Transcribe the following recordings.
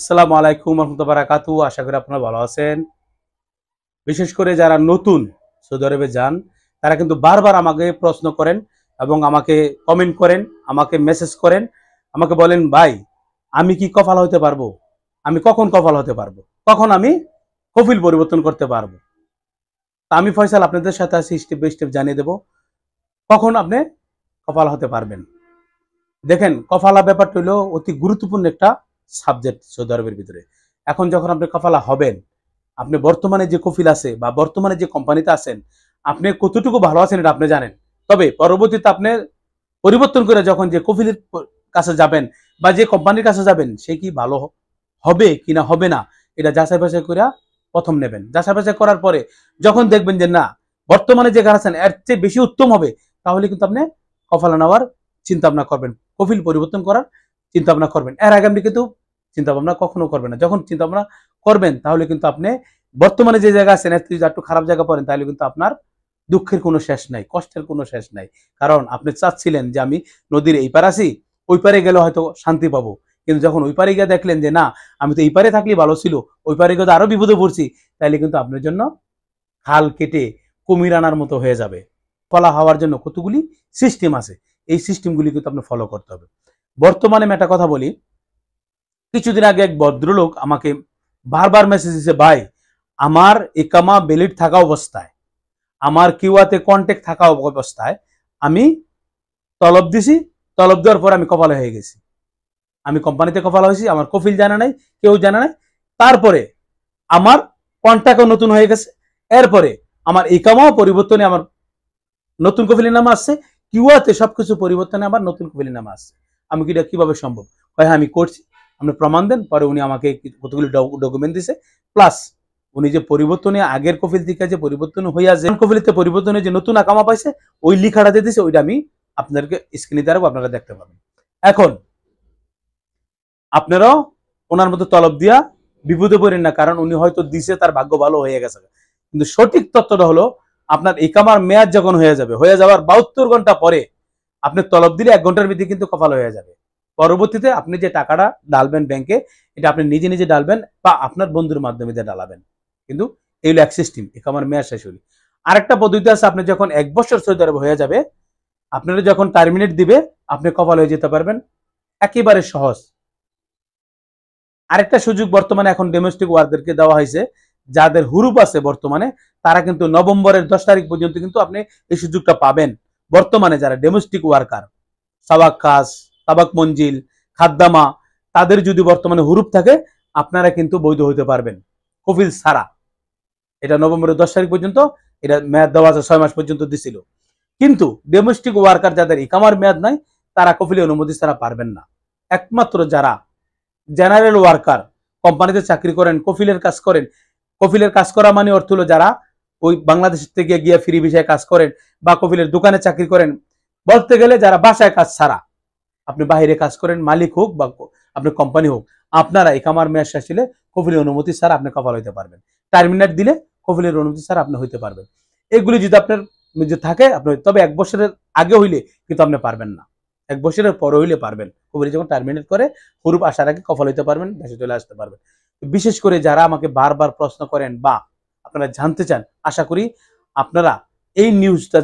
আসসালামু আলাইকুম রহমতুল্লাহি ওয়া বারাকাতুহু। আশা করি আপনারা ভালো আছেন। বিশেষ করে যারা নতুন সৌদি আরবে যান তারা কিন্তু বারবার আমাকে প্রশ্ন করেন এবং আমাকে কমেন্ট করেন, আমাকে মেসেজ করেন, আমাকে বলেন, ভাই আমি কি কফাল হতে পারবো? আমি কখন কফাল হতে পারবো? কখন আমি কফিল পরিবর্তন করতে পারবো? তা আমি ফয়সাল আপনাদের সাথে আছি, স্টেপ বাই স্টেপ জানিয়ে দেব কখন আপনি কফাল হতে পারবেন। দেখেন, কফালা ব্যাপারটা হলো অতি গুরুত্বপূর্ণ একটা সাবজেক্ট সৌদি আরবের ভিতরে। এখন যখন আপনি কফালা হবেন, আপনি বর্তমানে যে কফিল আছে বা বর্তমানে যে কোম্পানিতে আছেন, আপনি কতটুকু ভালো আছেন এটা আপনি জানেন। তবে পরবর্তীতে আপনি পরিবর্তন করে যখন যে কফিলের কাছে যাবেন বা যে কোম্পানির কাছে যাবেন, সে কি ভালো হবে কিনা হবে না, এটা যাচাই বাছাই করে প্রথম নেবেন। যাচাই বাছাই করার পরে যখন দেখবেন যে না, বর্তমানে যে আছেন এর চেয়ে বেশি উত্তম হবে, তাহলে কিন্তু আপনি কফালা নেওয়ার চিন্তা ভাবনা করবেন, কফিল পরিবর্তন করার চিন্তা ভাবনা করবেন। এর আগে আপনি কিন্তু চিন্তা ভাবনা কখনো করবেন না। যখন চিন্তা ভাবনা করবেন তাহলে কিন্তু আপনি বর্তমানে যে জায়গা আছেন এর যদি একটু খারাপ জায়গা পড়েন, তাহলে কিন্তু আপনার দুঃখের কোনো শেষ নাই, কষ্টের কোনো শেষ নাই। কারণ আপনি চাচ্ছিলেন যে আমি নদীর এই পারে আছি, ওই পারে গেলে হয়তো শান্তি পাবো, কিন্তু যখন ওই পারে গিয়ে দেখলেন যে না, আমি তো এই পারে থাকলেই ভালো ছিল, ওই পারে গিয়ে তো আরো বিপদে পড়ছি, তাহলে কিন্তু আপনার জন্য খাল কেটে কুমির আনার মতো হয়ে যাবে। ফলা হওয়ার জন্য কতগুলি সিস্টেম আছে, এই সিস্টেমগুলি কিন্তু আপনি ফলো করতে হবে। বর্তমানে আমি একটা কথা বলি, কিছুদিন আগে এক ভদ্রলোক আমাকে বারবার মেসেজ দিছে, ভাই আমার একামা ভ্যালিড থাকা অবস্থায়, আমার কিউয়াতে কন্ট্যাক্ট থাকা অবস্থায় আমি তলব দিছি, তলব দেওয়ার পর আমি কপালে হয়ে গেছি, আমি কোম্পানিতে কপাল হয়েছি, আমার কফিল জানা নাই, কেউ জানা নাই। তারপরে আমার কন্ট্যাক্টও নতুন হয়ে গেছে, এরপরে আমার ইকামাও পরিবর্তনে আমার নতুন কফিলের নাম আসছে, কিউয়াতে সবকিছু পরিবর্তনে আমার নতুন কফিলের নাম আসছে। আমি কি এটা কিভাবে সম্ভব? হ্যাঁ আমি করছি, আপনি প্রমাণ দেন। পরে উনি আমাকে কতগুলি ডকুমেন্ট দিছে, প্লাস উনি যে পরিবর্তনে আগের কফিল থেকে যে পরিবর্তন হইয়া যে কফিলিতে পরিবর্তনে যে নতুন আকামা পাইছে, ওই লিখাটা দিয়ে দিছে, ওইটা আমি আপনাদেরকে স্ক্রিনে দ্বারা আপনারা দেখতে পাবেন। এখন আপনারাও ওনার মতো তলব দিয়া বিপদে পড়েন না, কারণ উনি হয়তো দিছে, তার ভাগ্য ভালো হয়ে গেছে। কিন্তু সঠিক তথ্যটা হলো, আপনার ইকামার মেয়াদ যখন হয়ে যাওয়ার 72 ঘন্টা পরে আপনি তলব দিলে 1 ঘন্টার ভিতরে কিন্তু কপাল হয়ে যাবে। পরবর্তীতে আপনি যে টাকাটা ডালবেন ব্যাংকে, এটা আপনি নিজে নিজে ডালবেন বা আপনার বন্ধুর মাধ্যমে দিয়ে ডালাবেন। কিন্তু এইগুলো এক সিস্টেম, ইকামার মেয়াদ শেষ হলে। আরেকটা পদ্ধতি আছে, আপনি যখন 1 বছর সৌদি আরবে হয়ে যাবে, আপনারা যখন টার্মিনেট দিবে, আপনি কপাল হয়ে যেতে পারবেন, একেবারে সহজ। আরেকটা সুযোগ বর্তমানে এখন ডোমেস্টিক ওয়ার্কারদেরকে দেওয়া হয়েছে, যাদের হুরুপ আছে বর্তমানে, তারা কিন্তু নভেম্বরের 10 তারিখ পর্যন্ত কিন্তু আপনি এই সুযোগটা পাবেন। বর্তমানে যারা ডোমেস্টিক ওয়ার্কার, সাবাক কাজ, সাবাক মঞ্জিল, খাদ্দামা, তাদের যদি বর্তমানে হুরুপ থাকে, আপনারা কিন্তু বৈধ হতে পারবেন কফিল ছাড়া। এটা নভেম্বরের 10 তারিখ পর্যন্ত, এটা মেয়াদ দেওয়া আছে, 6 মাস পর্যন্ত দিছিল। কিন্তু ডোমেস্টিক ওয়ার্কার যাদের ইকামার মেয়াদ নাই, তারা কফিলের অনুমতি ছাড়া পারবেন না। একমাত্র যারা জেনারেল ওয়ার্কার, কোম্পানিতে চাকরি করেন, কফিলের কাজ করেন, কফিলের কাজ করা মানে অর্থ হলো যারা ওই বাংলাদেশ থেকে গিয়ে ফ্রি ভিসায় কাজ করেন বা কফিলের দোকানে চাকরি করেন, বলতে গেলে যারা বাসায় কাজ ছাড়া, আপনি বাইরে কাজ করেন, মালিক হোক বা আপনি কোম্পানি হোক, আপনারা ইকামার মেয়াদ শেষ হলে কফিলের অনুমতি ছাড়া আপনি কপাল হইতে পারবেন। টার্মিনেট দিলে কফিলের অনুমতি ছাড়া আপনি হইতে পারবেন। এগুলি যদি আপনার যে থাকে আপনি, তবে 1 বছরের আগে হইলে কিন্তু আপনি পারবেন না, 1 বছরের পরে হইলে পারবেন। কফিল যখন টার্মিনেট করে হুরুপ আসার আগে কফল হইতে পারবেন, দেশে চলে আসতে পারবেন। বিশেষ করে যারা আমাকে বারবার প্রশ্ন করেন বা আপনারা জানতে চান, আশা করি আপনারা এই নিউজটা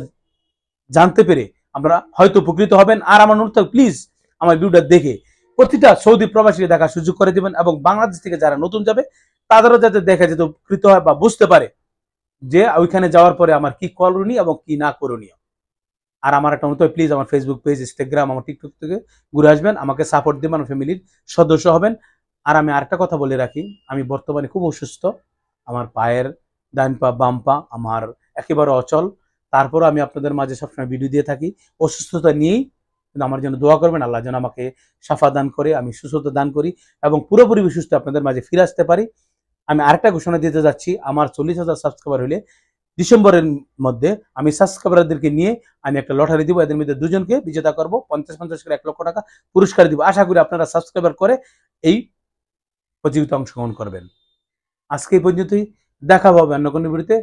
জানতে পেরে আপনারা হয়তো উপকৃত হবেন। আর আমার অনুরোধ, প্লিজ আমার ভিডিওটা দেখে প্রতিটা সৌদি প্রবাসীকে দেখার সুযোগ করে দিবেন, এবং বাংলাদেশ থেকে যারা নতুন যাবে তাদেরও যাতে দেখে যেতে উপকৃত হয় বা বুঝতে পারে যে ওইখানে যাওয়ার পরে আমার কি করণীয় এবং কি না করণীয়। আর আমার একটা অনুরোধ, প্লিজ আমার ফেসবুক পেজ, ইনস্টাগ্রাম, আমার টিকটক থেকে ঘুরে আসবেন, আমাকে সাপোর্ট দিবেন, আমার ফ্যামিলির সদস্য হবেন। আর আমি আরেকটা কথা বলে রাখি, আমি বর্তমানে খুব অসুস্থ, আমার পায়ের ডান পা বাম পা আমার একেবারে অচল। তারপরও আমি আপনাদের মাঝে সবসময় ভিডিও দিয়ে থাকি, অসুস্থতা নিয়েই। কিন্তু আমার জন্য দোয়া করবেন, আল্লাহ যেন আমাকে সাফা দান করে, আমি সুস্থতা দান করি এবং পুরোপুরি সুস্থ আপনাদের মাঝে ফিরে আসতে পারি। আমি আরেকটা ঘোষণা দিতে যাচ্ছি, আমার 40,000 সাবস্ক্রাইবার হলে ডিসেম্বরের মধ্যে আমি সাবস্ক্রাইবারদেরকে নিয়ে আমি একটা লটারি দিব, এদের মধ্যে দুজনকে বিজেতা করব, 50-50 করে 1 লক্ষ টাকা পুরস্কার দিব। আশা করি আপনারা সাবস্ক্রাইবার করে এই প্রতিযোগিতা অংশগ্রহণ করবেন। আজকে এই পর্যন্তই, দেখা হবে অন্য কোনো ভিডিওতে।